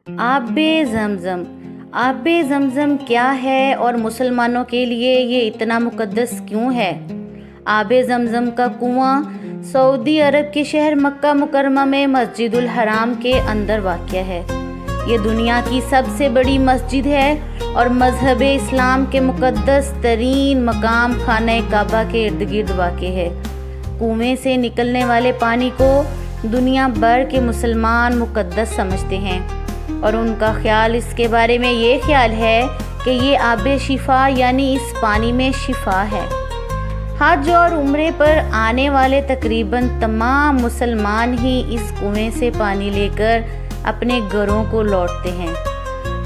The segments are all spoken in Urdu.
آب زمزم آب زمزم کیا ہے اور مسلمانوں کے لیے یہ اتنا مقدس کیوں ہے؟ آب زمزم کا کنواں سعودی عرب کے شہر مکہ مکرمہ میں مسجد الحرام کے اندر واقع ہے۔ یہ دنیا کی سب سے بڑی مسجد ہے اور مذہب اسلام کے مقدس ترین مقام خانہ کعبہ کے ارد گرد واقع ہے۔ کنویں سے نکلنے والے پانی کو دنیا بھر کے مسلمان مقدس سمجھتے ہیں اور ان کا خیال اس کے بارے میں یہ خیال ہے کہ یہ آب شفا یعنی اس پانی میں شفا ہے۔ حج اور عمرے پر آنے والے تقریباً تمام مسلمان ہی اس کنویں سے پانی لے کر اپنے گھروں کو لوٹتے ہیں۔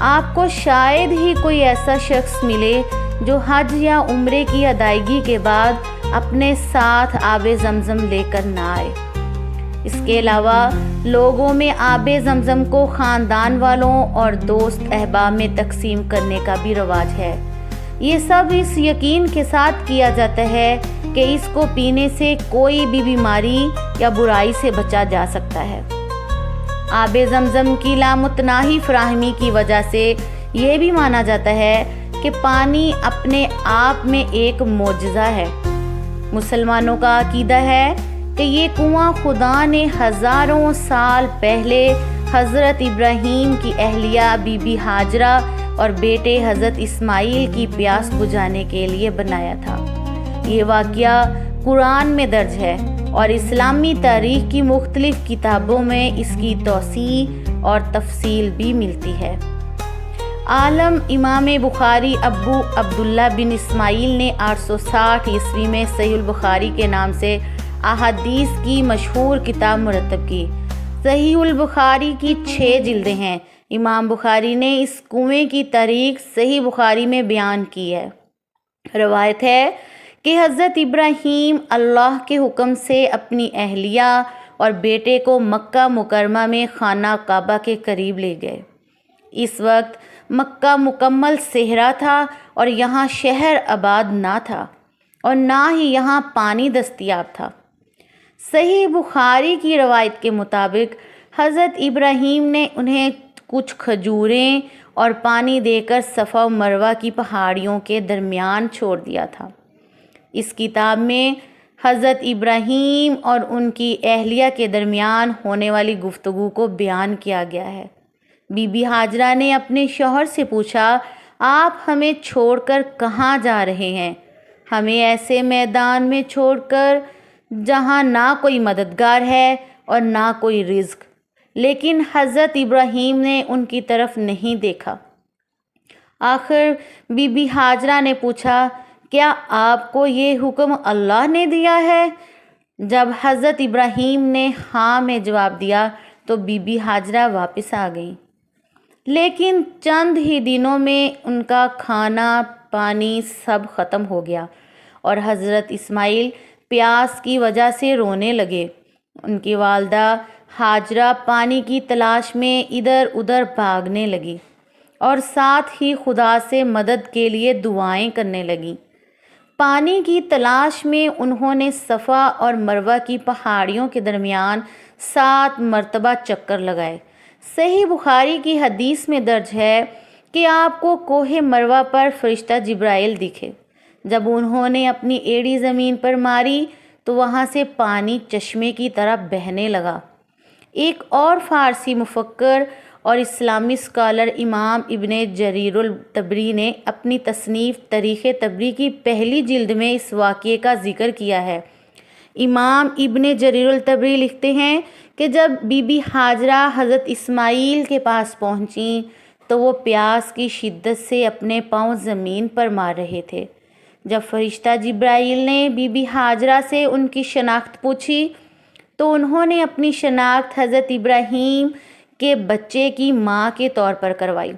آپ کو شاید ہی کوئی ایسا شخص ملے جو حج یا عمرے کی ادائیگی کے بعد اپنے ساتھ آب زمزم لے کر نہ آئے۔ اس کے علاوہ لوگوں میں آب زمزم کو خاندان والوں اور دوست احباب میں تقسیم کرنے کا بھی رواج ہے۔ یہ سب اس یقین کے ساتھ کیا جاتا ہے کہ اس کو پینے سے کوئی بھی بیماری یا برائی سے بچا جا سکتا ہے۔ آب زمزم کی لامتناہی فراہمی کی وجہ سے یہ بھی مانا جاتا ہے کہ پانی اپنے آپ میں ایک معجزہ ہے۔ مسلمانوں کا عقیدہ ہے کہ یہ کنواں خدا نے ہزاروں سال پہلے حضرت ابراہیم کی اہلیہ بی بی ہاجرہ اور بیٹے حضرت اسماعیل کی پیاس بجھانے کے لیے بنایا تھا۔ یہ واقعہ قرآن میں درج ہے اور اسلامی تاریخ کی مختلف کتابوں میں اس کی توسیع اور تفصیل بھی ملتی ہے۔ عالم امام بخاری ابو عبداللہ بن اسماعیل نے 860 عیسوی میں صحیح البخاری کے نام سے احادیث کی مشہور کتاب مرتب کی۔ صحیح البخاری کی 6 جلدیں ہیں۔ امام بخاری نے اس کنویں کی تاریخ صحیح بخاری میں بیان کی ہے۔ روایت ہے کہ حضرت ابراہیم اللہ کے حکم سے اپنی اہلیہ اور بیٹے کو مکہ مکرمہ میں خانہ کعبہ کے قریب لے گئے۔ اس وقت مکہ مکمل صحرا تھا اور یہاں شہر آباد نہ تھا اور نہ ہی یہاں پانی دستیاب تھا۔ صحیح بخاری کی روایت کے مطابق حضرت ابراہیم نے انہیں کچھ کھجوریں اور پانی دے کر صفا و مروہ کی پہاڑیوں کے درمیان چھوڑ دیا تھا۔ اس کتاب میں حضرت ابراہیم اور ان کی اہلیہ کے درمیان ہونے والی گفتگو کو بیان کیا گیا ہے۔ بی بی ہاجرہ نے اپنے شوہر سے پوچھا، آپ ہمیں چھوڑ کر کہاں جا رہے ہیں؟ ہمیں ایسے میدان میں چھوڑ کر جہاں نہ کوئی مددگار ہے اور نہ کوئی رزق۔ لیکن حضرت ابراہیم نے ان کی طرف نہیں دیکھا۔ آخر بی بی ہاجرہ نے پوچھا، کیا آپ کو یہ حکم اللہ نے دیا ہے؟ جب حضرت ابراہیم نے ہاں میں جواب دیا تو بی بی ہاجرہ واپس آ گئیں۔ لیکن چند ہی دنوں میں ان کا کھانا پانی سب ختم ہو گیا اور حضرت اسماعیل پیاس کی وجہ سے رونے لگے۔ ان کی والدہ ہاجرہ پانی کی تلاش میں ادھر ادھر بھاگنے لگی اور ساتھ ہی خدا سے مدد کے لیے دعائیں کرنے لگیں۔ پانی کی تلاش میں انہوں نے صفا اور مروہ کی پہاڑیوں کے درمیان 7 مرتبہ چکر لگائے۔ صحیح بخاری کی حدیث میں درج ہے کہ آپ کو کوہ مروہ پر فرشتہ جبرائیل دکھے۔ جب انہوں نے اپنی ایڑی زمین پر ماری تو وہاں سے پانی چشمے کی طرح بہنے لگا۔ ایک اور فارسی مفکر اور اسلامی اسکالر امام ابن جریر الطبری نے اپنی تصنیف تاریخ طبری کی پہلی جلد میں اس واقعے کا ذکر کیا ہے۔ امام ابن جریر الطبری لکھتے ہیں کہ جب بی بی ہاجرہ حضرت اسماعیل کے پاس پہنچیں تو وہ پیاس کی شدت سے اپنے پاؤں زمین پر مار رہے تھے۔ جب فرشتہ جبرائیل نے بی بی ہاجرہ سے ان کی شناخت پوچھی تو انہوں نے اپنی شناخت حضرت ابراہیم کے بچے کی ماں کے طور پر کروائی۔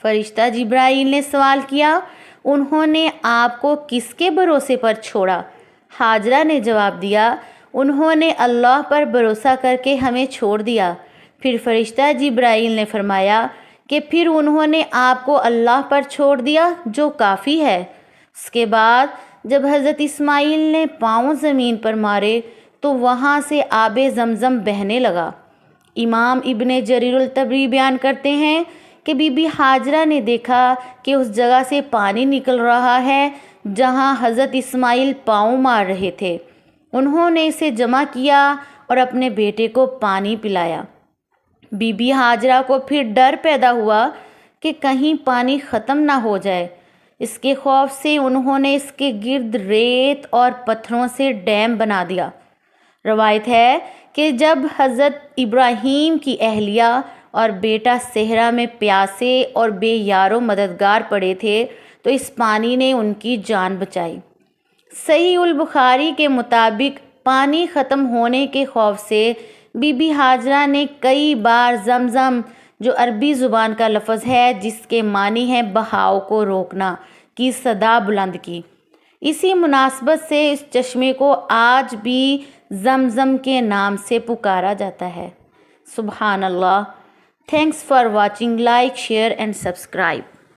فرشتہ جبرائیل نے سوال کیا، انہوں نے آپ کو کس کے بھروسے پر چھوڑا؟ ہاجرہ نے جواب دیا، انہوں نے اللہ پر بھروسہ کر کے ہمیں چھوڑ دیا۔ پھر فرشتہ جبرائیل نے فرمایا کہ پھر انہوں نے آپ کو اللہ پر چھوڑ دیا جو کافی ہے۔ اس کے بعد جب حضرت اسماعیل نے پاؤں زمین پر مارے تو وہاں سے آب زمزم بہنے لگا۔ امام ابن جریر الطبری بیان کرتے ہیں کہ بی بی ہاجرہ نے دیکھا کہ اس جگہ سے پانی نکل رہا ہے جہاں حضرت اسماعیل پاؤں مار رہے تھے۔ انہوں نے اسے جمع کیا اور اپنے بیٹے کو پانی پلایا۔ بی بی ہاجرہ کو پھر ڈر پیدا ہوا کہ کہیں پانی ختم نہ ہو جائے۔ اس کے خوف سے انہوں نے اس کے گرد ریت اور پتھروں سے ڈیم بنا دیا۔ روایت ہے کہ جب حضرت ابراہیم کی اہلیہ اور بیٹا صحرا میں پیاسے اور بے یار و مددگار پڑے تھے تو اس پانی نے ان کی جان بچائی۔ صحیح البخاری کے مطابق پانی ختم ہونے کے خوف سے بی بی ہاجرہ نے کئی بار زمزم، جو عربی زبان کا لفظ ہے جس کے معنی ہے بہاؤ کو روکنا، کی صدا بلند کی۔ اسی مناسبت سے اس چشمے کو آج بھی زمزم کے نام سے پکارا جاتا ہے۔ سبحان اللہ۔ Thanks for watching. Like, share and subscribe.